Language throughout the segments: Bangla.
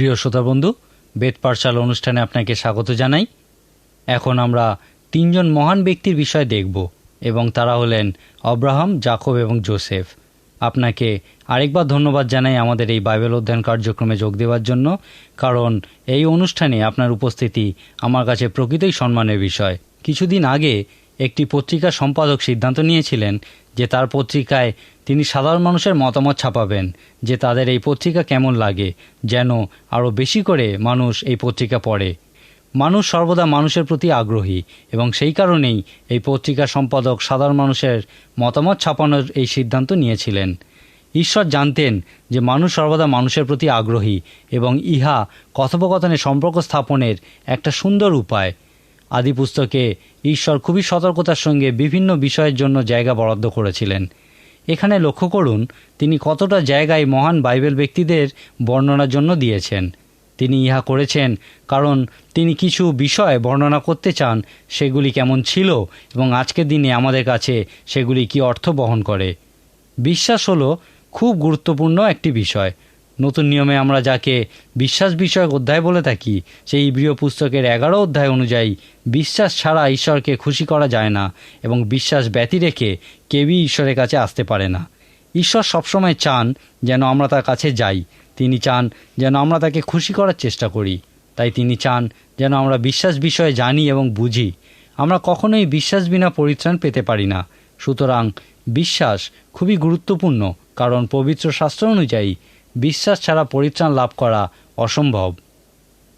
প্রিয় শ্রোতা বন্ধু, বেদ পাঠশালা অনুষ্ঠানে আপনাকে স্বাগত জানাই। এখন আমরা তিনজন মহান ব্যক্তির বিষয় দেখব এবং তারা হলেন আব্রাহাম, যাকব এবং যোসেফ। আপনাকে আরেকবার ধন্যবাদ জানাই আমাদের এই বাইবেল অধ্যয়ন কার্যক্রমে যোগ দেওয়ার জন্য, কারণ এই অনুষ্ঠানে আপনার উপস্থিতি আমার কাছে প্রকৃতই সম্মানের বিষয়। কিছুদিন আগে একটি পত্রিকার সম্পাদক সিদ্ধান্ত নিয়েছিলেন যে তার পত্রিকায় তিনি সাধারণ মানুষের মতামত ছাপাবেন, যে তাদের এই পত্রিকা কেমন লাগে, যেন আরও বেশি করে মানুষ এই পত্রিকা পড়ে। মানুষ সর্বদা মানুষের প্রতি আগ্রহী এবং সেই কারণেই এই পত্রিকার সম্পাদক সাধারণ মানুষের মতামত ছাপানোর এই সিদ্ধান্ত নিয়েছিলেন। ঈশ্বর জানতেন যে মানুষ সর্বদা মানুষের প্রতি আগ্রহী এবং ইহা কথোপকথনের সম্পর্ক স্থাপনের একটা সুন্দর উপায়। আদি পুস্তকে ঈশ্বর খুবই সতর্কতার সঙ্গে বিভিন্ন বিষয়ের জন্য জায়গা বরাদ্দ করেছিলেন। এখানে লক্ষ্য করুন তিনি কতটা জায়গায় মহান বাইবেল ব্যক্তিদের বর্ণনার জন্য দিয়েছেন। তিনি ইহা করেছেন কারণ তিনি কিছু বিষয় বর্ণনা করতে চান, সেগুলি কেমন ছিল এবং আজকের দিনে আমাদের কাছে সেগুলি কি অর্থ বহন করে। বিশ্বাস হলো খুব গুরুত্বপূর্ণ একটি বিষয়। নতুন নিয়মে আমরা যাকে বিশ্বাস বিষয়ক অধ্যায় বলে থাকি, সেই ইব্রিয় পুস্তকের 11 অধ্যায় অনুযায়ী বিশ্বাস ছাড়া ঈশ্বরকে খুশি করা যায় না এবং বিশ্বাস ব্যতি রেখে কেউই ঈশ্বরের কাছে আসতে পারে না। ঈশ্বর সবসময় চান যেন আমরা তার কাছে যাই। তিনি চান যেন আমরা তাকে খুশি করার চেষ্টা করি। তাই তিনি চান যেন আমরা বিশ্বাস বিষয়ে জানি এবং বুঝি। আমরা কখনোই বিশ্বাস বিনা পরিত্রাণ পেতে পারি না। সুতরাং বিশ্বাস খুবই গুরুত্বপূর্ণ, কারণ পবিত্র শাস্ত্র অনুযায়ী বিশ্বাস ছাড়া পরিত্রাণ লাভ করা অসম্ভব।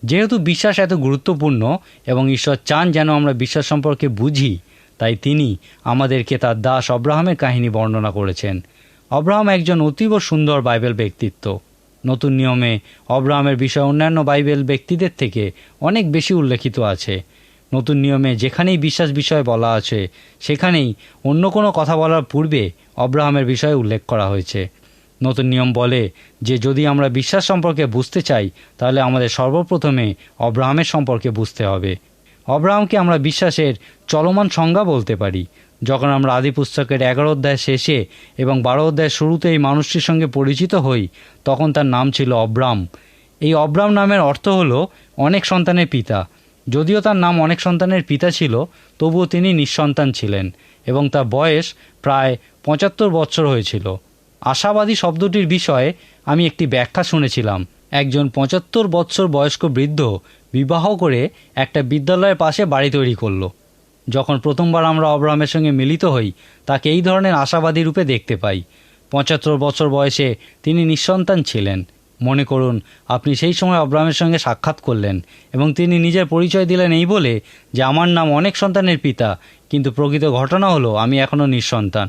যেহেতু বিশ্বাস এত গুরুত্বপূর্ণ এবং ঈশ্বর চান যেন আমরা বিশ্বাস সম্পর্কে বুঝি, তাই তিনি আমাদেরকে তার দাস আব্রাহামের কাহিনী বর্ণনা করেছেন। আব্রাহাম একজন অতীব সুন্দর বাইবেল ব্যক্তিত্ব। নতুন নিয়মে আব্রাহামের বিষয় অন্যান্য বাইবেল ব্যক্তিদের থেকে অনেক বেশি উল্লেখিত আছে। নতুন নিয়মে যেখানেই বিশ্বাস বিষয়ে বলা আছে, সেখানেই অন্য কোনো কথা বলার পূর্বে আব্রাহামের বিষয়ে উল্লেখ করা হয়েছে। নতুন নিয়ম বলে যে যদি আমরা বিশ্বাস সম্পর্কে বুঝতে চাই, তাহলে আমাদের সর্বপ্রথমে আব্রাহামের সম্পর্কে বুঝতে হবে। আব্রাহামকে আমরা বিশ্বাসের চলমান সংজ্ঞা বলতে পারি। যখন আমরা আদি পুস্তকের 11 অধ্যায় শেষে এবং 12 অধ্যায়ের শুরুতে এই মানুষটির সঙ্গে পরিচিত হই, তখন তার নাম ছিল অব্রাম। এই অব্রাম নামের অর্থ হলো অনেক সন্তানের পিতা। যদিও তার নাম অনেক সন্তানের পিতা ছিল, তবুও তিনি নিঃসন্তান ছিলেন এবং তার বয়স প্রায় 75 বছর হয়েছিল। আশাবাদী শব্দটির বিষয়ে আমি একটি ব্যাখ্যা শুনেছিলাম। একজন 75 বছর বয়স্ক বৃদ্ধ বিবাহ করে একটা বিদ্যালয়ের পাশে বাড়ি তৈরি করলো। যখন প্রথমবার আমরা আব্রাহামের সঙ্গে মিলিত হই, তাকে এই ধরনের আশাবাদী রূপে দেখতে পাই। 75 বছর বয়সে তিনি নিঃসন্তান ছিলেন। মনে করুন আপনি সেই সময় আব্রাহামের সঙ্গে সাক্ষাৎ করলেন এবং তিনি নিজের পরিচয় দিলেন এই বলে যে আমার নাম অনেক সন্তানের পিতা, কিন্তু প্রকৃত ঘটনা হলো আমি এখনও নিঃসন্তান।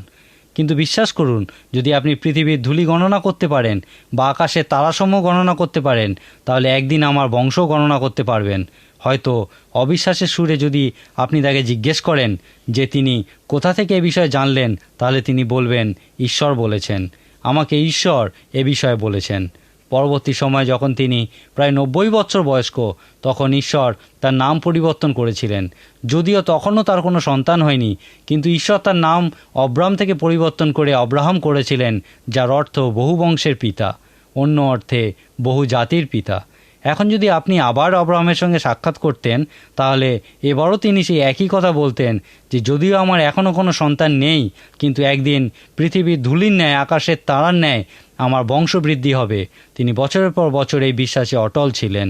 কিন্তু বিশ্বাস করুন, যদি আপনি পৃথিবীর ধূলি গণনা করতে পারেন বা আকাশের তারাসমূহ গণনা করতে পারেন, তাহলে একদিন আমার বংশ গণনা করতে পারবেন। হয়তো অবিশ্বাসের সুরে যদি আপনি তাকে জিজ্ঞেস করেন যে তিনি কোথা থেকে এ বিষয়ে জানলেন, তাহলে তিনি বলবেন ঈশ্বর বলেছেন, আমাকে ঈশ্বর এ বিষয়ে বলেছেন। পরবর্তী সময় যখন তিনি প্রায় 90 বছর বয়স্ক, তখন ঈশ্বর তার নাম পরিবর্তন করেছিলেন। যদিও তখনও তার কোনো সন্তান হয়নি, কিন্তু ঈশ্বর তার নাম অব্রাম থেকে পরিবর্তন করে আব্রাহাম করেছিলেন, যার অর্থ বহু বংশের পিতা, অন্য অর্থে বহু জাতির পিতা। এখন যদি আপনি আবার আব্রাহামের সঙ্গে সাক্ষাৎ করতেন, তাহলে এবারও তিনি সেই একই কথা বলতেন যে যদিও আমার এখনও কোনো সন্তান নেই, কিন্তু একদিন পৃথিবীর ধূলির ন্যায়, আকাশের তারার ন্যায় আমার বংশবৃদ্ধি হবে। তিনি বছরের পর বছর এই বিশ্বাসে অটল ছিলেন।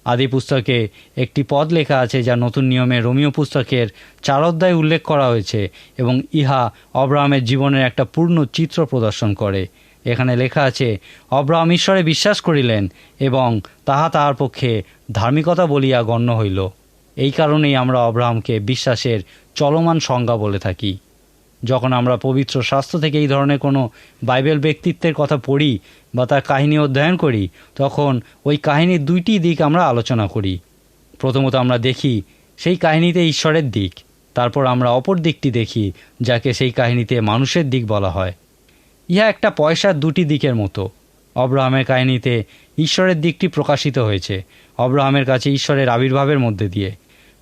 আদি পুস্তকে একটি পদ লেখা আছে যা নতুন নিয়মে রোমীয় পুস্তকের 4 অধ্যায়ে উল্লেখ করা হয়েছে এবং ইহা আব্রাহামের জীবনের একটা পূর্ণ চিত্র প্রদর্শন করে। এখানে লেখা আছে, আব্রাহাম ঈশ্বরে বিশ্বাস করিলেন এবং তাহা তাহার পক্ষে ধার্মিকতা বলিয়া গণ্য হইল। এই কারণেই আমরা আব্রাহামকে বিশ্বাসের চলমান সংজ্ঞা বলে থাকি। যখন আমরা পবিত্র শাস্ত্র থেকে এই ধরনের কোনো বাইবেল ব্যক্তিত্বের কথা পড়ি বা তার কাহিনী অধ্যয়ন করি, তখন ওই কাহিনীর 2টি দিক আমরা আলোচনা করি। প্রথমত আমরা দেখি সেই কাহিনীতে ঈশ্বরের দিক, তারপর আমরা অপর দিকটি দেখি যাকে সেই কাহিনীতে মানুষের দিক বলা হয়। ইহা একটা পয়সার 2টি দিকের মতো। আব্রাহামের কাহিনীতে ঈশ্বরের দিকটি প্রকাশিত হয়েছে আব্রাহামের কাছে ঈশ্বরের আবির্ভাবের মধ্যে দিয়ে।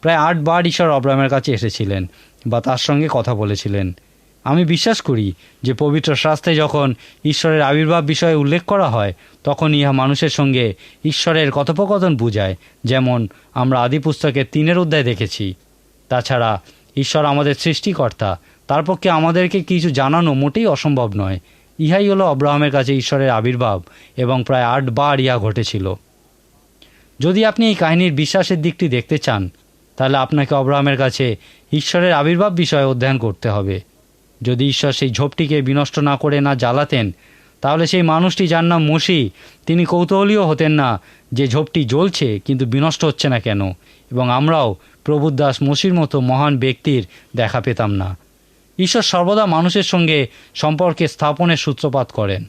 প্রায় 8 বার ঈশ্বর আব্রাহামের কাছে এসেছিলেন বা তার সঙ্গে কথা বলেছিলেন। আমি বিশ্বাস করি যে পবিত্র শাস্ত্রে যখন ঈশ্বরের আবির্ভাব বিষয়ে উল্লেখ করা হয় তখন ইহা মানুষের সঙ্গে ঈশ্বরের কথোপকথন বুঝায়, যেমন আমরা আদিপুস্তকের 3 অধ্যায় দেখেছি। তাছাড়া ঈশ্বর আমাদের সৃষ্টিকর্তা, তার পক্ষে আমাদেরকে কিছু জানানো মোটেই অসম্ভব নয়। ইহাই হলো আব্রাহামের কাছে ঈশ্বরের আবির্ভাব, এবং প্রায় 8 বার ইহা ঘটেছিল। যদি আপনি এই কাহিনীর বিশ্বাসের দিকটি দেখতে চান, তাহলে আপনাকে আব্রাহামের কাছে ঈশ্বরের আবির্ভাব বিষয়ে অধ্যয়ন করতে হবে। যদি ঈশ্বর সেই ঝোপটিকে বিনষ্ট না করে না জ্বালাতেন, তাহলে সেই মানুষটি, যার নাম মসিহ, তিনি কৌতূহলীও হতেন না যে ঝোপটি জ্বলছে কিন্তু বিনষ্ট হচ্ছে না কেন, এবং আমরাও প্রভুর দাস মসির মতো মহান ব্যক্তির দেখা পেতাম না। ঈশ্বর সর্বদা মানুষের সঙ্গে সম্পর্কে স্থাপনের সূত্রপাত করেন।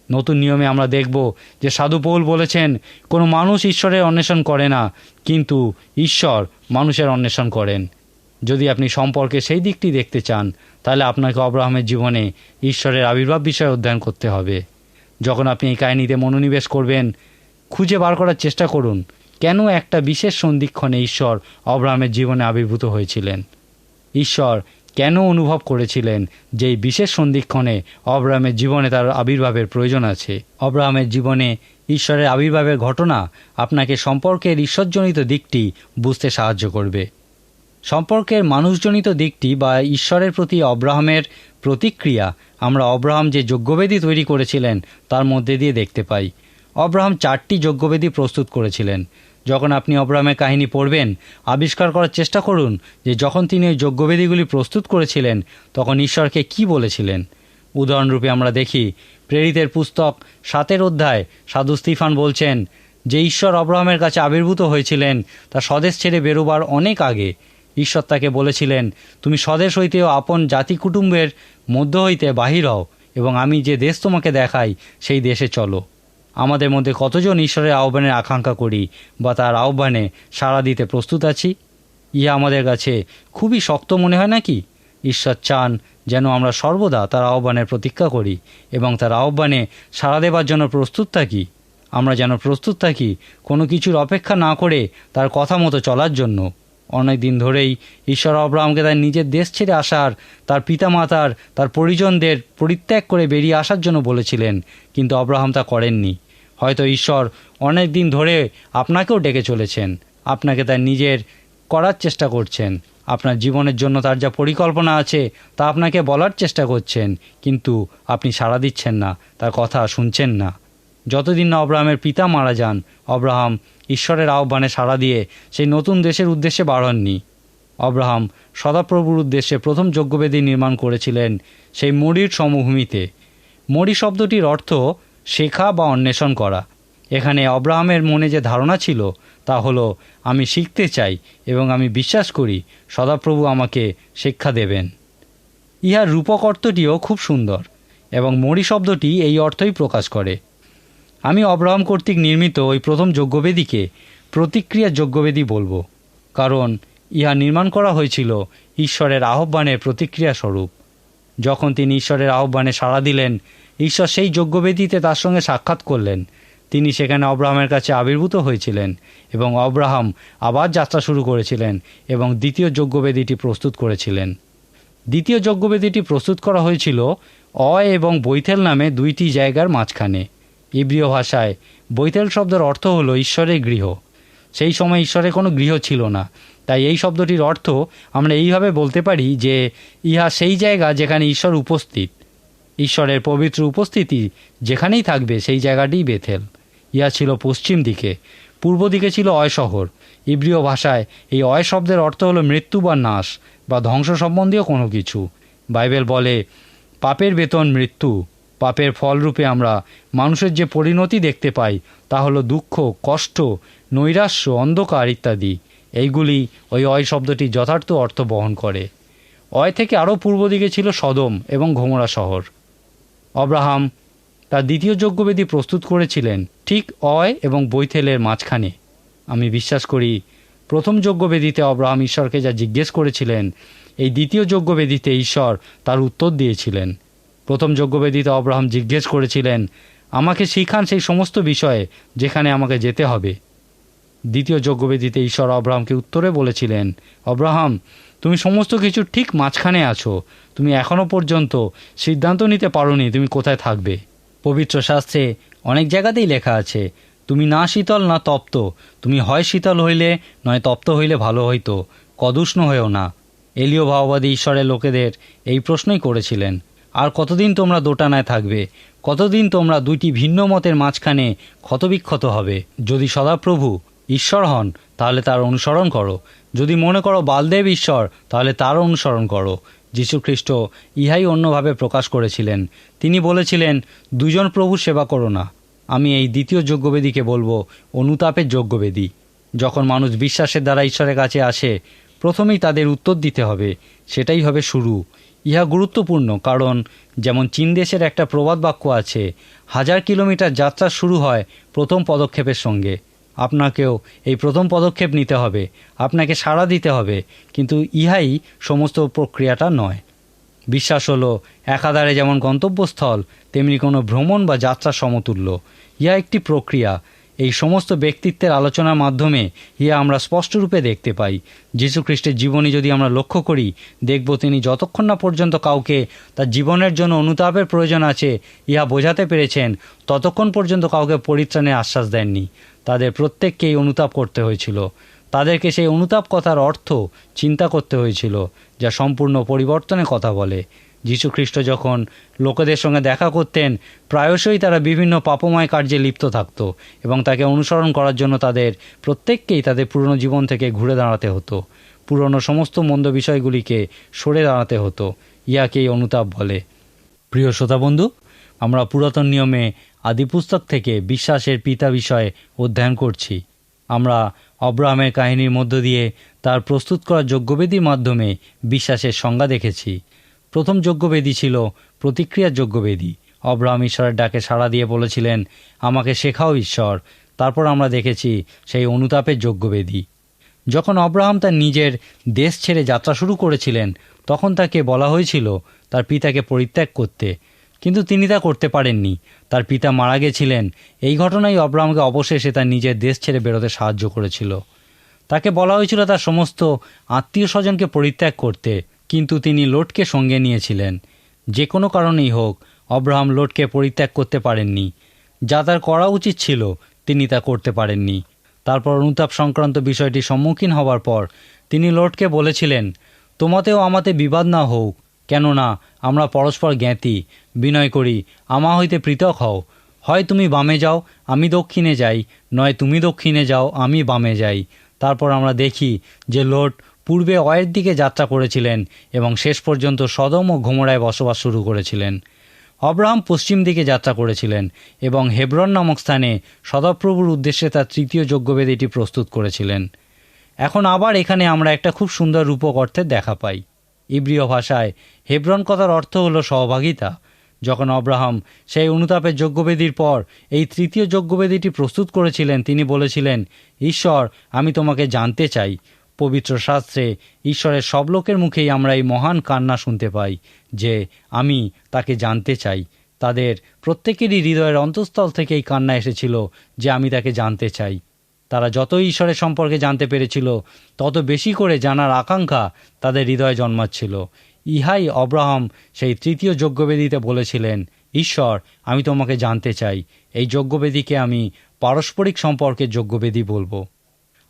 নতুন নিয়মে আমরা দেখব যে সাধু পৌল বলেছেন, কোনো মানুষ ঈশ্বরের অন্বেষণ করে না, কিন্তু ঈশ্বর মানুষের অন্বেষণ করেন। যদি আপনি সম্পর্কে সেই দিকটি দেখতে চান, তাহলে আপনাকে আব্রাহামের জীবনে ঈশ্বরের আবির্ভাব বিষয়ে অধ্যয়ন করতে হবে। যখন আপনি এই কাহিনীতে মনোনিবেশ করবেন, খুঁজে বার করার চেষ্টা করুন কেন একটা বিশেষ সন্ধিক্ষণে ঈশ্বর আব্রাহামের জীবনে আবির্ভূত হয়েছিলেন। ঈশ্বর কেন অনুভব করেছিলেন যে এই বিশেষ সন্ধিক্ষণে আব্রাহামের জীবনে তার আবির্ভাবের প্রয়োজন আছে। আব্রাহামের জীবনে ঈশ্বরের আবির্ভাবের ঘটনা আপনাকে সম্পর্কের ঈশ্বরজনিত দিকটি বুঝতে সাহায্য করবে। সম্পর্কের মানুষজনিত দিকটি বা ঈশ্বরের প্রতি আব্রাহামের প্রতিক্রিয়া আমরা আব্রাহাম যে যজ্ঞবেদী তৈরি করেছিলেন তার মধ্যে দিয়ে দেখতে পাই। আব্রাহাম 4টি যজ্ঞবেদী প্রস্তুত করেছিলেন। যখন আপনি আব্রাহামের কাহিনী পড়বেন, আবিষ্কার করার চেষ্টা করুন যে যখন তিনি ওই যজ্ঞবেদীগুলি প্রস্তুত করেছিলেন তখন ঈশ্বরকে কি বলেছিলেন। উদাহরণরূপে আমরা দেখি প্রেরিতের পুস্তক 7 অধ্যায় সাধু স্তিফান বলছেন যে ঈশ্বর আব্রাহামের কাছে আবির্ভূত হয়েছিলেন তা স্বদেশ ছেড়ে বেরোবার অনেক আগে। ঈশ্বর তাকে বলেছিলেন, তুমি স্বদেশ হইতে ও আপন জাতি কুটুম্বের মধ্য হইতে বাহির হও, এবং আমি যে দেশ তোমাকে দেখাই সেই দেশে চলো। আমাদের মধ্যে কতজন ঈশ্বরের আহ্বানের আকাঙ্ক্ষা করি বা তার আহ্বানে সাড়া দিতে প্রস্তুত আছি? ইহা আমাদের কাছে খুবই শক্ত মনে হয় নাকি? ঈশ্বর চান যেন আমরা সর্বদা তার আহ্বানের প্রতীক্ষা করি এবং তার আহ্বানে সাড়া দেবার জন্য প্রস্তুত থাকি। আমরা যেন প্রস্তুত থাকি কোনো কিছুর অপেক্ষা না করে তার কথা মতো চলার জন্য। অনেক দিন ধরেই ঈশ্বর আব্রাহামকে তার নিজের দেশ ছেড়ে আসার, তার পিতামাতার, তার পরিজনদের পরিত্যাগ করে বেরিয়ে আসার জন্য বলেছিলেন, কিন্তু আব্রাহাম তা করেননি। হয়তো ঈশ্বর অনেক দিন ধরে আপনাকেও ডেকে চলেছেন, আপনাকে তার নিজের করার চেষ্টা করছেন। আপনার জীবনের জন্য তার যা পরিকল্পনা আছে তা আপনাকে বলার চেষ্টা করছেন, কিন্তু আপনি সাড়া দিচ্ছেন না, তার কথা শুনছেন না। যতদিন না আব্রাহামের পিতা মারা যান, আব্রাহাম ঈশ্বরের আহ্বানে সাড়া দিয়ে সেই নতুন দেশের উদ্দেশ্যে বার হননি। আব্রাহাম সদাপ্রভুর উদ্দেশ্যে প্রথম যজ্ঞবেদী নির্মাণ করেছিলেন সেই মরির সমভূমিতে। মরি শব্দটির অর্থ শেখা বা অন্বেষণ করা। এখানে আব্রাহামের মনে যে ধারণা ছিল তা হলো, আমি শিখতে চাই এবং আমি বিশ্বাস করি সদাপ্রভু আমাকে শিক্ষা দেবেন। ইহার রূপক অর্থটিও খুব সুন্দর এবং মরি শব্দটি এই অর্থই প্রকাশ করে। আমি আব্রাহাম কর্তৃক নির্মিত ওই প্রথম যজ্ঞবেদীকে প্রতিক্রিয়া যজ্ঞবেদী বলবো, কারণ ইহা নির্মাণ করা হয়েছিল ঈশ্বরের আহ্বানের প্রতিক্রিয়া স্বরূপ। যখন তিনি ঈশ্বরের আহ্বানে সাড়া দিলেন, ঈশ্বর সেই যজ্ঞবেদীতে তার সঙ্গে সাক্ষাৎ করলেন। তিনি সেখানে আব্রাহামের কাছে আবির্ভূত হয়েছিলেন এবং আব্রাহাম আবার যাত্রা শুরু করেছিলেন এবং দ্বিতীয় যজ্ঞবেদীটি প্রস্তুত করেছিলেন। দ্বিতীয় যজ্ঞবেদীটি প্রস্তুত করা হয়েছিল অয় এবং বৈথেল নামে 2টি জায়গার মাঝখানে। ইব্রিয় ভাষায় বৈথেল শব্দের অর্থ হলো ঈশ্বরের গৃহ। সেই সময় ঈশ্বরের কোনো গৃহ ছিল না, তাই এই শব্দটির অর্থ আমরা এইভাবে বলতে পারি যে ইহা সেই জায়গা যেখানে ঈশ্বর উপস্থিত। ঈশ্বরের পবিত্র উপস্থিতি যেখানেই থাকবে সেই জায়গাটিই বেথেল। ইহা ছিল পশ্চিম দিকে। পূর্ব দিকে ছিল অয় শহর। ইব্রিয় ভাষায় এই অয় শব্দের অর্থ হলো মৃত্যু বা নাশ বা ধ্বংস সম্বন্ধীয় কোনো কিছু। বাইবেল বলে, পাপের বেতন মৃত্যু। পাপের ফলরূপে আমরা মানুষের যে পরিণতি দেখতে পাই তা হলো দুঃখ, কষ্ট, নৈরাশ্য, অন্ধকার ইত্যাদি। এইগুলি ওই অয় শব্দটি যথার্থ অর্থ বহন করে। অয় থেকে আরও পূর্ব দিকে ছিল সদম এবং গমোরা শহর। আব্রাহাম তার দ্বিতীয় যজ্ঞবেদী প্রস্তুত করেছিলেন ঠিক অয় এবং বৈথেলের মাঝখানে। আমি বিশ্বাস করি প্রথম যজ্ঞবেদীতে আব্রাহাম ঈশ্বরকে যা জিজ্ঞেস করেছিলেন, এই দ্বিতীয় যজ্ঞবেদীতে ঈশ্বর তার উত্তর দিয়েছিলেন। প্রথম যজ্ঞবেদীতে আব্রাহাম জিজ্ঞেস করেছিলেন, আমাকে শিখান সেই সমস্ত বিষয়ে যেখানে আমাকে যেতে হবে। দ্বিতীয় যজ্ঞবেদীতে ঈশ্বর অব্রাহামকে উত্তরে বলেছিলেন, অব্রাহাম, তুমি সমস্ত কিছুর ঠিক মাঝখানে আছো, তুমি এখনও পর্যন্ত সিদ্ধান্ত নিতে পারোনি তুমি কোথায় থাকবে। পবিত্র শাস্ত্রে অনেক জায়গাতেই লেখা আছে, তুমি না শীতল না তপ্ত, তুমি হয় শীতল হইলে নয় তপ্ত হইলে ভালো হইতো, কদুষ্ণ হয়েও না। এলীয় ভাওবাদী ঈশ্বরের লোকেদের এই প্রশ্নই করেছিলেন, আর কতদিন তোমরা দোটানায় থাকবে, কতদিন তোমরা দুইটি ভিন্ন মতের মাঝখানে ক্ষতবিক্ষত হবে। যদি সদাপ্রভু ঈশ্বর হন তাহলে তার অনুসরণ করো, যদি মনে করো বালদেব ঈশ্বর তাহলে তার অনুসরণ করো। যীশুখ্রিস্ট ইহাই অন্যভাবে প্রকাশ করেছিলেন। তিনি বলেছিলেন, দুজন প্রভু সেবা করো না। আমি এই দ্বিতীয় যজ্ঞবেদীকে বলবো অনুতাপের যজ্ঞবেদী। যখন মানুষ বিশ্বাসের দ্বারা ঈশ্বরের কাছে আসে, প্রথমেই তাদের উত্তর দিতে হবে, সেটাই হবে শুরু। ইহা গুরুত্বপূর্ণ, কারণ যেমন চীন দেশের একটা প্রবাদ বাক্য আছে, 1000 কিলোমিটার যাত্রা শুরু হয় প্রথম পদক্ষেপের সঙ্গে। আপনাকেও এই প্রথম পদক্ষেপ নিতে হবে, আপনাকে সাড়া দিতে হবে, কিন্তু ইহাই সমস্ত প্রক্রিয়াটা নয়। বিশ্বাস হলো একাধারে যেমন গন্তব্যস্থল, তেমনি কোনো ভ্রমণ বা যাত্রার সমতুল্য। ইহা একটি প্রক্রিয়া। এই সমস্ত ব্যক্তিত্বের আলোচনার মাধ্যমে ইহা আমরা স্পষ্টরূপে দেখতে পাই। যীশুখ্রিস্টের জীবনী যদি আমরা লক্ষ্য করি, দেখব তিনি যতক্ষণ না পর্যন্ত কাউকে তার জীবনের জন্য অনুতাপের প্রয়োজন আছে ইহা বোঝাতে পেরেছেন, ততক্ষণ পর্যন্ত কাউকে পরিত্রাণের আশ্বাস দেননি। তাদের প্রত্যেককেই অনুতাপ করতে হয়েছিল। তাদেরকে সেই অনুতাপ কথার অর্থ চিন্তা করতে হয়েছিল, যা সম্পূর্ণ পরিবর্তনের কথা বলে। যীশুখ্রিস্ট যখন লোকেদের সঙ্গে দেখা করতেন, প্রায়শই তারা বিভিন্ন পাপময় কার্যে লিপ্ত থাকত এবং তাকে অনুসরণ করার জন্য তাদের প্রত্যেককেই তাদের পুরনো জীবন থেকে ঘুরে দাঁড়াতে হতো, পুরনো সমস্ত মন্দ বিষয়গুলিকে সরে দাঁড়াতে হতো। ইয়াকেই অনুতাপ বলে। প্রিয় শ্রোতা বন্ধু, আমরা পুরাতন নিয়মে আদিপুস্তক থেকে বিশ্বাসের পিতা বিষয়ে অধ্যয়ন করছি। আমরা অব্রাহামের কাহিনীর মধ্য দিয়ে তার প্রস্তুত করা যজ্ঞবেদীর মাধ্যমে বিশ্বাসের সংজ্ঞা দেখেছি। প্রথম যজ্ঞবেদী ছিল প্রতিক্রিয়ার যজ্ঞবেদী। অব্রাহাম ঈশ্বরের ডাকে সাড়া দিয়ে বলেছিলেন, আমাকে শেখাও ঈশ্বর। তারপর আমরা দেখেছি সেই অনুতাপের যজ্ঞবেদী। যখন অব্রাহাম তার নিজের দেশ ছেড়ে যাত্রা শুরু করেছিলেন, তখন তাকে বলা হয়েছিল তার পিতাকে পরিত্যাগ করতে, কিন্তু তিনি তা করতে পারেননি। তার পিতা মারা গেছিলেন। এই ঘটনাই অব্রাহামকে অবশেষে তার নিজের দেশ ছেড়ে বেরোতে সাহায্য করেছিল। তাকে বলা হয়েছিল তার সমস্ত আত্মীয় স্বজনকে পরিত্যাগ করতে, কিন্তু তিনি লোটকে সঙ্গে নিয়েছিলেন। যে কোনো কারণেই হোক, অব্রাহাম লোটকে পরিত্যাগ করতে পারেননি। যা তার করা উচিত ছিল তিনি তা করতে পারেননি। তারপর অনুতাপ সংক্রান্ত বিষয়টির সম্মুখীন হওয়ার পর তিনি লোটকে বলেছিলেন, তোমাতেও আমাতে বিবাদ না হোক, কেননা আমরা পরস্পর জ্ঞাতি। বিনয় করি আমা হইতে পৃথক হও। হয় তুমি বামে যাও, আমি দক্ষিণে যাই, নয় তুমি দক্ষিণে যাও, আমি বামে যাই। তারপর আমরা দেখি যে লোট পূর্বে অয়ের দিকে যাত্রা করেছিলেন এবং শেষ পর্যন্ত সদম ও গমোরায় বসবাস শুরু করেছিলেন। অব্রাহাম পশ্চিম দিকে যাত্রা করেছিলেন এবং হেব্রন নামক স্থানে সদাপ্রভুর উদ্দেশ্যে তার তৃতীয় যজ্ঞবেদীটি প্রস্তুত করেছিলেন। এখন আবার এখানে আমরা একটা খুব সুন্দর রূপক অর্থের দেখা পাই। ইব্রীয় ভাষায় হেব্রন কথার অর্থ হলো সহভাগিতা। যখন অব্রাহাম সেই অনুতাপের যজ্ঞবেদীর পর এই তৃতীয় যজ্ঞবেদীটি প্রস্তুত করেছিলেন, তিনি বলেছিলেন, ঈশ্বর, আমি তোমাকে জানতে চাই। পবিত্র শাস্ত্রে ঈশ্বরের সব লোকের মুখেই আমরা এই মহান কান্না শুনতে পাই যে আমি তাকে জানতে চাই। তাদের প্রত্যেকেরই হৃদয়ের অন্তঃস্থল থেকে এই কান্না এসেছিল যে আমি তাকে জানতে চাই। তারা যতই ঈশ্বরের সম্পর্কে জানতে পেরেছিল, তত বেশি করে জানার আকাঙ্ক্ষা তাদের হৃদয়ে জন্মাচ্ছিল। ইহাই অব্রাহাম সেই তৃতীয় যজ্ঞবেদীতে বলেছিলেন, ঈশ্বর, আমি তোমাকে জানতে চাই। এই যজ্ঞবেদীকে আমি পারস্পরিক সম্পর্কের যজ্ঞবেদী বলবো।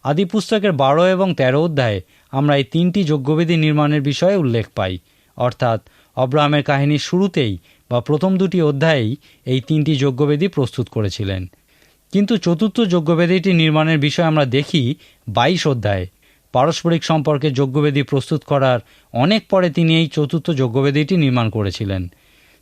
আদি পুস্তকের 12 এবং 13 অধ্যায়ে আমরা এই তিনটি যজ্ঞবেদী নির্মাণের বিষয়ে উল্লেখ পাই। অর্থাৎ অব্রাহামের কাহিনীর শুরুতেই বা প্রথম দুটি অধ্যায়েই এই তিনটি যজ্ঞবেদী প্রস্তুত করেছিলেন। কিন্তু চতুর্থ যজ্ঞবেদীটি নির্মাণের বিষয়ে আমরা দেখি 22 অধ্যায়ে। পারস্পরিক সম্পর্কে যজ্ঞবেদী প্রস্তুত করার অনেক পরে তিনি এই চতুর্থ যজ্ঞবেদীটি নির্মাণ করেছিলেন।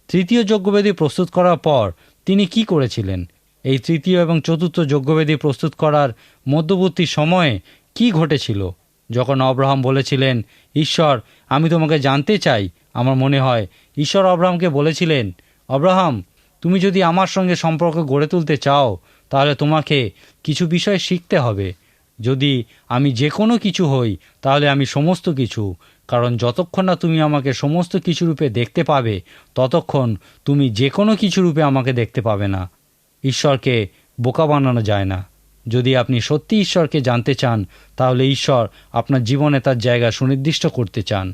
তৃতীয় যজ্ঞবেদী প্রস্তুত করার পর তিনি কি করেছিলেন? এই তৃতীয় এবং চতুর্থ যজ্ঞবেদী প্রস্তুত করার মধ্যবর্তী সময়ে কি ঘটেছিল? যখন অব্রাহাম বলেছিলেন, ঈশ্বর, আমি তোমাকে জানতে চাই, আমার মনে হয় ঈশ্বর অব্রাহামকে বলেছিলেন, অব্রাহাম, তুমি যদি আমার সঙ্গে সম্পর্ক গড়ে তুলতে চাও, তাহলে তোমাকে কিছু বিষয় শিখতে হবে। যদি আমি যে কোনো কিছু হই, তাহলে আমি সমস্ত কিছু, কারণ যতক্ষণ না তুমি আমাকে সমস্ত কিছু রূপে দেখতে পাবে, ততক্ষণ তুমি যে কোনো কিছু রূপে আমাকে দেখতে পাবে না। ঈশ্বরকে বোকা বানানো যায় না। যদি আপনি সত্যি ঈশ্বরকে জানতে চান, তাহলে ঈশ্বর আপনার জীবনে তার জায়গা সুনির্দিষ্ট করতে চান।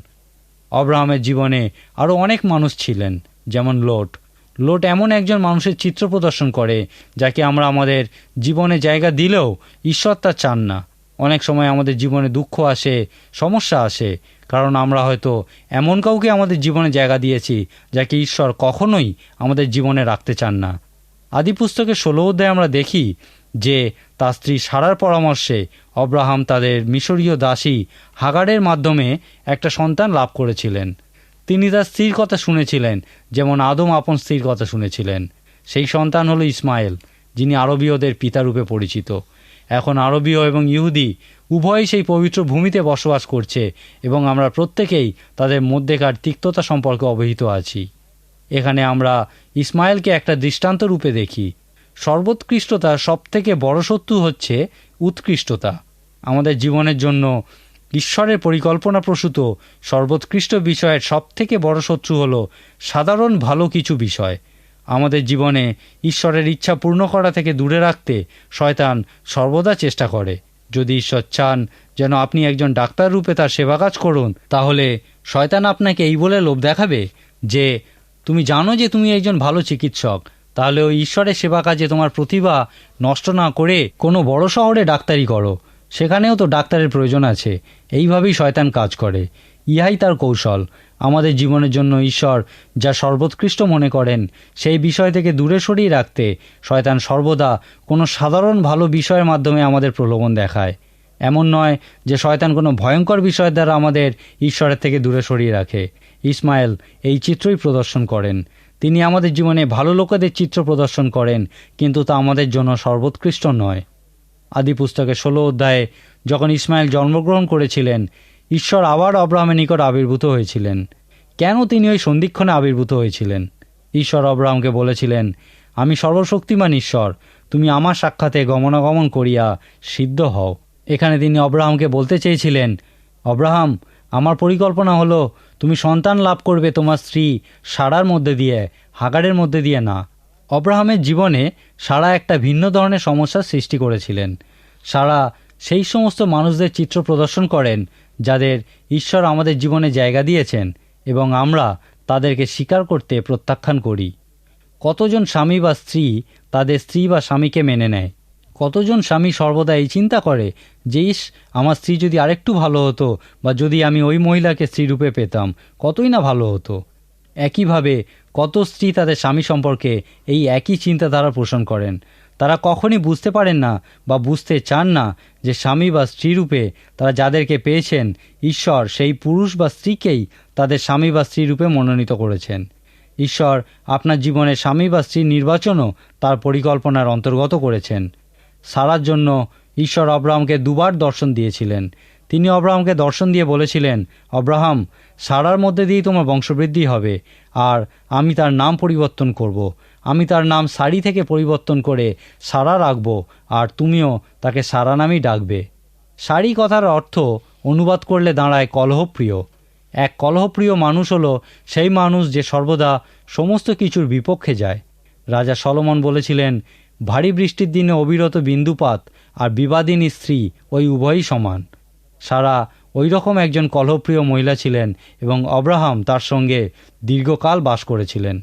অব্রাহামের জীবনে আরও অনেক মানুষ ছিলেন, যেমন লোট এমন একজন মানুষের চিত্র প্রদর্শন করে যাকে আমরা আমাদের জীবনে জায়গা দিলেও ঈশ্বর তা চান না। অনেক সময় আমাদের জীবনে দুঃখ আসে, সমস্যা আসে, কারণ আমরা হয়তো এমন কাউকে আমাদের জীবনে জায়গা দিয়েছি যাকে ঈশ্বর কখনোই আমাদের জীবনে রাখতে চান না। আদি পুস্তকের 16 অধ্যায়ে আমরা দেখি যে তার স্ত্রী সারার পরামর্শে অব্রাহাম তাদের মিশরীয় দাসী হাগারের মাধ্যমে একটা সন্তান লাভ করেছিলেন। তিনি তার স্ত্রীর কথা শুনেছিলেন, যেমন আদম আপন স্ত্রীর কথা শুনেছিলেন। সেই সন্তান হলো ইসমাইল, যিনি আরবীয়দের পিতারূপে পরিচিত। এখন আরবীয় এবং ইহুদি উভয়ই সেই পবিত্র ভূমিতে বসবাস করছে এবং আমরা প্রত্যেকেই তাদের মধ্যেকার তিক্ততা সম্পর্কে অবহিত আছি। এখানে আমরা ইসমাইলকে একটা দৃষ্টান্ত রূপে দেখি। সর্বোৎকৃষ্টতার সবথেকে বড় শত্রু হচ্ছে উৎকৃষ্টতা। আমাদের জীবনের জন্য ঈশ্বরের পরিকল্পনা প্রসূত সর্বোৎকৃষ্ট বিষয়ের সবথেকে বড় শত্রু হল সাধারণ ভালো কিছু বিষয়। আমাদের জীবনে ঈশ্বরের ইচ্ছা পূর্ণ করা থেকে দূরে রাখতে শয়তান সর্বদা চেষ্টা করে। যদি ঈশ্বর চান যেন আপনি একজন ডাক্তার রূপে তার সেবা কাজ করুন, তাহলে শয়তান আপনাকে এই বলে লোভ দেখাবে যে তুমি জানো যে তুমি একজন ভালো চিকিৎসক, তাহলে ওই ঈশ্বরের সেবা কাজে তোমার প্রতিভা নষ্ট না করে কোনো বড় শহরে ডাক্তারি করো, সেখানেও তো ডাক্তারের প্রয়োজন আছে। এইভাবেই শয়তান কাজ করে। ইহাই তার কৌশল। আমাদের জীবনের জন্য ঈশ্বর যা সর্বোৎকৃষ্ট মনে করেন সেই বিষয় থেকে দূরে সরিয়ে রাখতে শয়তান সর্বদা কোনো সাধারণ ভালো বিষয়ের মাধ্যমে আমাদের প্রলোভন দেখায়। এমন নয় যে শয়তান কোনো ভয়ঙ্কর বিষয়ের দ্বারা আমাদের ঈশ্বরের থেকে দূরে সরিয়ে রাখে। ইসমাইল এই চিত্রই প্রদর্শন করেন। তিনি আমাদের জীবনে ভালো লোকেদের চিত্র প্রদর্শন করেন, কিন্তু তা আমাদের জন্য সর্বোৎকৃষ্ট নয়। আদি পুস্তকের 16 অধ্যায়ে যখন ইসমাইল জন্মগ্রহণ করেছিলেন, ঈশ্বর আবার অব্রাহামের নিকট আবির্ভূত হয়েছিলেন। কেন তিনি ওই সন্ধিক্ষণে আবির্ভূত হয়েছিলেন? ঈশ্বর অব্রাহামকে বলেছিলেন, আমি সর্বশক্তিমান ঈশ্বর, তুমি আমার সাক্ষাতে গমনাগমন করিয়া সিদ্ধ হও। এখানে তিনি অব্রাহামকে বলতে চেয়েছিলেন, অব্রাহাম, আমার পরিকল্পনা হলো তুমি সন্তান লাভ করবে তোমার স্ত্রী সারার মধ্যে দিয়ে, হাগারের মধ্যে দিয়ে না। অব্রাহামের জীবনে সারা একটা ভিন্ন ধরনের সমস্যার সৃষ্টি করেছিলেন। সারা সেই সমস্ত মানুষদের চিত্র প্রদর্শন করেন যাদের ঈশ্বর আমাদের জীবনে জায়গা দিয়েছেন এবং আমরা তাদেরকে স্বীকার করতে প্রত্যাখ্যান করি। কতজন স্বামী বা স্ত্রী তাদের স্ত্রী বা স্বামীকে মেনে নেয়? কতজন স্বামী সর্বদা এই চিন্তা করে যে ইস, আমার স্ত্রী যদি আরেকটু ভালো হতো, বা যদি আমি ওই মহিলাকে স্ত্রীরূপে পেতাম কতই না ভালো হতো। একইভাবে কত স্ত্রী তাদের স্বামী সম্পর্কে এই একই চিন্তাধারা পোষণ করেন। তারা কখনই বুঝতে পারেন না বা বুঝতে চান না যে স্বামী বা স্ত্রীরূপে তারা যাদেরকে পেয়েছেন, ঈশ্বর সেই পুরুষ বা স্ত্রীকেই তাদের স্বামী বা স্ত্রীরূপে মনোনীত করেছেন। ঈশ্বর আপনার জীবনে স্বামী বা স্ত্রীর নির্বাচনও তার পরিকল্পনার অন্তর্গত করেছেন। সারার জন্য ঈশ্বর অব্রাহামকে 2 বার দর্শন দিয়েছিলেন। তিনি অব্রাহামকে দর্শন দিয়ে বলেছিলেন, অব্রাহাম, সারার মধ্যে দিয়েই তোমার বংশবৃদ্ধি হবে, আর আমি তার নাম পরিবর্তন করব। আমি তার নাম সারি থেকে পরিবর্তন করে সারা রাখব, আর তুমিও তাকে সারা নামেই ডাকবে। সারি কথার অর্থ অনুবাদ করলে দাঁড়ায় কলহপ্রিয়। এক কলহপ্রিয় মানুষ হলো সেই মানুষ যে সর্বদা সমস্ত কিছুর বিপক্ষে যায়। রাজা সলোমন বলেছিলেন, ভারী বৃষ্টির দিনে অবিরত বিন্দুপাত আর বিবাদিনী স্ত্রী ওই উভয়ই সমান। সারা ওই রকম একজন কলহপ্রিয় মহিলা ছিলেন এবং অব্রাহাম তার সঙ্গে দীর্ঘকাল বাস করেছিলেন।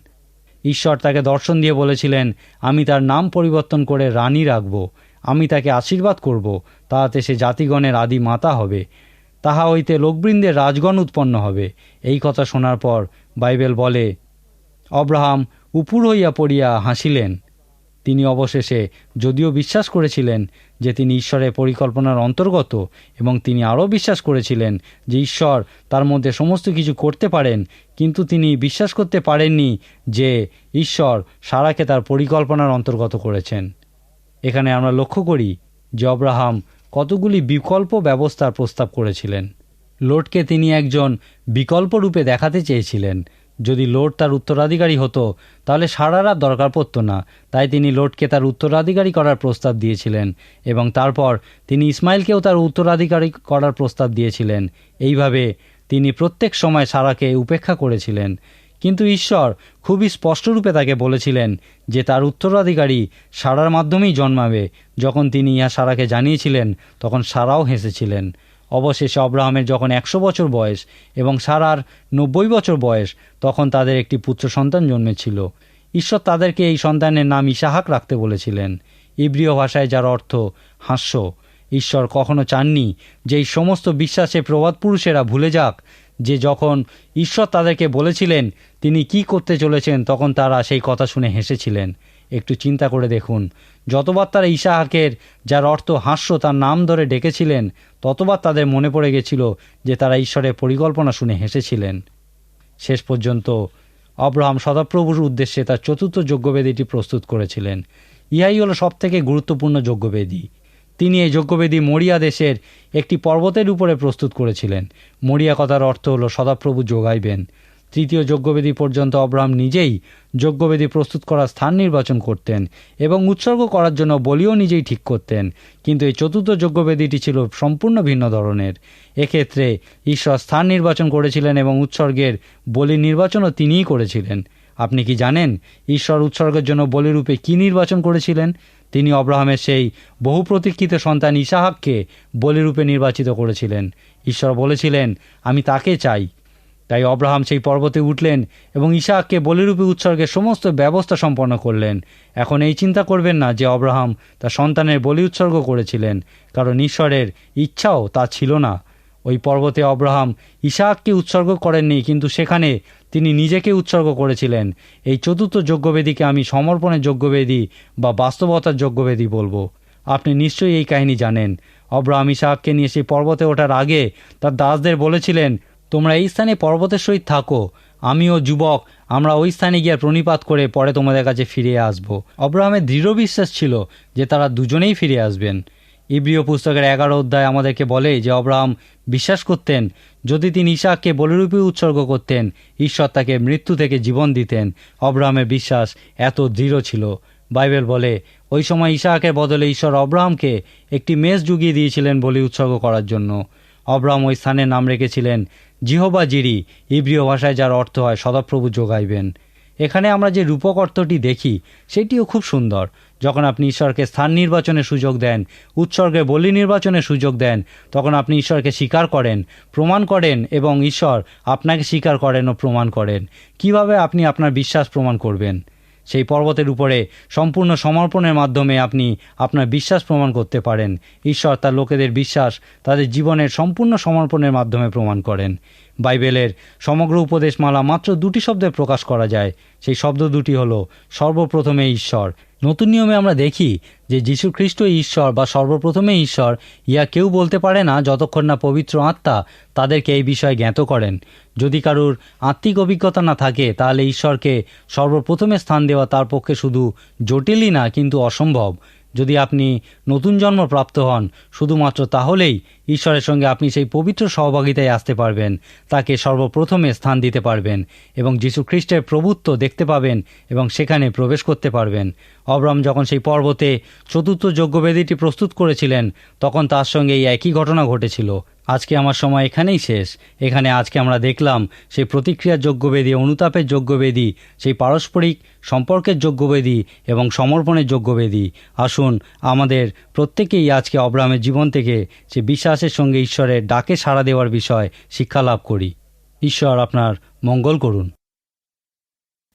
ঈশ্বর তাকে দর্শন দিয়ে বলেছিলেন, আমি তার নাম পরিবর্তন করে রানী রাখব। আমি তাকে আশীর্বাদ করব, তাহাতে সে জাতিগণের আদি মাতা হবে, তাহা হইতে লোকবৃন্দের রাজগণ উৎপন্ন হবে। এই কথা শোনার পর বাইবেল বলে, অব্রাহাম উপুর হইয়া পড়িয়া হাসিলেন। তিনি অবশেষে যদিও বিশ্বাস করেছিলেন যে তিনি ঈশ্বরের পরিকল্পনার অন্তর্গত, এবং তিনি আরও বিশ্বাস করেছিলেন যে ঈশ্বর তার মধ্যে সমস্ত কিছু করতে পারেন, কিন্তু তিনি বিশ্বাস করতে পারেননি যে ঈশ্বর সারাকে তার পরিকল্পনার অন্তর্গত করেছেন। এখানে আমরা লক্ষ্য করি যে অব্রাহাম কতগুলি বিকল্প ব্যবস্থার প্রস্তাব করেছিলেন। লোটকে তিনি একজন বিকল্প রূপে দেখাতে চেয়েছিলেন। যদি লোট তার উত্তরাধিকারী হতো তাহলে সারার আর দরকার পড়ত না, তাই তিনি লোটকে তার উত্তরাধিকারী করার প্রস্তাব দিয়েছিলেন, এবং তারপর তিনি ইসমাইলকেও তার উত্তরাধিকারী করার প্রস্তাব দিয়েছিলেন। এইভাবে তিনি প্রত্যেক সময় সারাকে উপেক্ষা করেছিলেন। কিন্তু ঈশ্বর খুবই স্পষ্টরূপে তাকে বলেছিলেন যে তার উত্তরাধিকারী সারার মাধ্যমেই জন্মাবে। যখন তিনি ইহা সারাকে জানিয়েছিলেন তখন সারাও হেসেছিলেন। অবশেষে অব্রাহামের যখন 100 বছর বয়স এবং সারার 90 বছর বয়স, তখন তাদের একটি পুত্র সন্তান জন্মেছিল। ঈশ্বর তাদেরকে এই সন্তানের নাম ইসাহাক রাখতে বলেছিলেন, ইব্রীয় ভাষায় যার অর্থ হাস্য। ঈশ্বর কখনো চাননি যে এই সমস্ত বিশ্বাসে প্রবাদ পুরুষেরা ভুলে যাক যে যখন ঈশ্বর তাদেরকে বলেছিলেন তিনি কি করতে চলেছেন, তখন তারা সেই কথা শুনে হেসেছিলেন। একটু চিন্তা করে দেখুন, যতবার তারা ইসাহাকের, যার অর্থ হাস্য, তার নাম ধরে ডেকেছিলেন, ততবার তাদের মনে পড়ে গেছিল যে তারা ঈশ্বরের পরিকল্পনা শুনে হেসেছিলেন। শেষ পর্যন্ত অব্রাহাম সদাপ্রভুর উদ্দেশ্যে তার চতুর্থ যজ্ঞবেদীটি প্রস্তুত করেছিলেন। ইহাই হল সবথেকে গুরুত্বপূর্ণ যজ্ঞবেদী। তিনি এই যজ্ঞবেদী মরিয়া দেশের একটি পর্বতের উপরে প্রস্তুত করেছিলেন। মরিয়া কথার অর্থ হল সদাপ্রভু যোগাইবেন। তৃতীয় যজ্ঞবেদী পর্যন্ত অব্রাহাম নিজেই যজ্ঞবেদী প্রস্তুত করার স্থান নির্বাচন করতেন এবং উৎসর্গ করার জন্য বলিও নিজেই ঠিক করতেন। কিন্তু এই চতুর্থ যজ্ঞবেদীটি ছিল সম্পূর্ণ ভিন্ন ধরনের। এক্ষেত্রে ঈশ্বর স্থান নির্বাচন করেছিলেন এবং উৎসর্গের বলি নির্বাচনও তিনিই করেছিলেন। আপনি কি জানেন ঈশ্বর উৎসর্গের জন্য বলিরূপে কি নির্বাচন করেছিলেন? তিনি অব্রাহামের সেই বহু প্রতীক্ষিত সন্তান ইসাহাককে বলিরূপে নির্বাচিত করেছিলেন। ঈশ্বর বলেছিলেন, আমি তাকে চাই। তাই অব্রাহাম সেই পর্বতে উঠলেন এবং ইসাহাককে বলিরূপে উৎসর্গের সমস্ত ব্যবস্থা সম্পন্ন করলেন। এখন এই চিন্তা করবেন না যে অব্রাহাম তার সন্তানের বলি উৎসর্গ করেছিলেন, কারণ ঈশ্বরের ইচ্ছাও তা ছিল না। ওই পর্বতে অব্রাহাম ইসাহাককে উৎসর্গ করেননি, কিন্তু সেখানে তিনি নিজেকে উৎসর্গ করেছিলেন। এই চতুর্থ যজ্ঞবেদীকে আমি সমর্পণের যজ্ঞবেদী বা বাস্তবতার যজ্ঞবেদী বলবো। আপনি নিশ্চয়ই এই কাহিনী জানেন। অব্রাহাম ইসাহাককে নিয়ে সেই পর্বতে ওঠার আগে তার দাসদের বলেছিলেন, তোমরা এই স্থানে পর্বতের সহিত থাকো, আমিও যুবক, আমরা ওই স্থানে গিয়ে প্রণিপাত করে পরে তোমাদের কাছে ফিরে আসব। অব্রাহামের দৃঢ় বিশ্বাস ছিল যে তারা দুজনেই ফিরে আসবেন। ইব্রীয় পুস্তকের 11 অধ্যায় আমাদেরকে বলে যে অব্রাহাম বিশ্বাস করতেন যদি তিনি ইসাহাককে বলিরূপে উৎসর্গ করতেন, ঈশ্বর তাকে মৃত্যু থেকে জীবন দিতেন। অব্রাহামের বিশ্বাস এত দৃঢ় ছিল। বাইবেল বলে ওই সময় ইসাহাকের বদলে ঈশ্বর অব্রাহামকে একটি মেষ জুগিয়ে দিয়েছিলেন বলি উৎসর্গ করার জন্য। অব্রাহাম ওই স্থানের নাম রেখেছিলেন জিহোবা জিরি, ইব্রীয় ভাষায় যার অর্থ হয় সদাপ্রভু যোগাইবেন। এখানে আমরা যে রূপক অর্থটি দেখি সেটিও খুব সুন্দর। যখন আপনি ঈশ্বরকে স্থান নির্বাচনের সুযোগ দেন, উৎসর্গে বলি নির্বাচনের সুযোগ দেন, তখন আপনি ঈশ্বরকে স্বীকার করেন, প্রমাণ করেন এবং ঈশ্বর আপনাকে স্বীকার করেন ও প্রমাণ করেন। কিভাবে আপনি আপনার বিশ্বাস প্রমাণ করবেন? সেই পর্বতের উপরে সম্পূর্ণ সমর্পণের মাধ্যমে আপনি আপনার বিশ্বাস প্রমাণ করতে পারেন। ঈশ্বর তার লোকেদের বিশ্বাস তাদের জীবনের সম্পূর্ণ সমর্পণের মাধ্যমে প্রমাণ করেন। বাইবেলের সমগ্র উপদেশমালা মাত্র 2টি শব্দে প্রকাশ করা যায়। সেই শব্দ দুটি হল সর্বপ্রথমে ঈশ্বর। নতুন নিয়মে আমরা দেখি যে যীশু খ্রিস্টই ঈশ্বর বা সর্বপ্রথমে ঈশ্বর, ইয়া কেউ বলতে পারে না যতক্ষণ না পবিত্র আত্মা তাদেরকে এই বিষয়ে জ্ঞাত করেন। যদি কারুর আত্মিক অভিজ্ঞতা না থাকে তাহলে ঈশ্বরকে সর্বপ্রথমে স্থান দেওয়া তার পক্ষে শুধু জটিলই না, কিন্তু অসম্ভব। যদি আপনি নতুন জন্ম প্রাপ্ত হন, শুধুমাত্র তাহলেই ঈশ্বরের সঙ্গে আপনি সেই পবিত্র সহভাগিতায় আসতে পারবেন, তাকে সর্বপ্রথমে স্থান দিতে পারবেন এবং যীশু খ্রিস্টের প্রভুত্ব দেখতে পাবেন এবং সেখানে প্রবেশ করতে পারবেন। অব্রাহাম যখন সেই পর্বতে চতুর্থ যজ্ঞবেদীটি প্রস্তুত করেছিলেন, তখন তার সঙ্গে এই একই ঘটনা ঘটেছিল। আজকে আমার সময় এখানেই শেষ। এখানে আজকে আমরা দেখলাম সেই প্রতিক্রিয়ার যজ্ঞবেদী, অনুতাপের যজ্ঞবেদী, সেই পারস্পরিক সম্পর্কের যজ্ঞবেদী এবং সমর্পণের যজ্ঞবেদী। আসুন আমাদের প্রত্যেকেই আজকে অব্রাহামের জীবন থেকে সে বিশ্বাসের সঙ্গে ঈশ্বরের ডাকে সাড়া দেওয়ার বিষয় শিক্ষা লাভ করি। ঈশ্বর আপনার মঙ্গল করুন।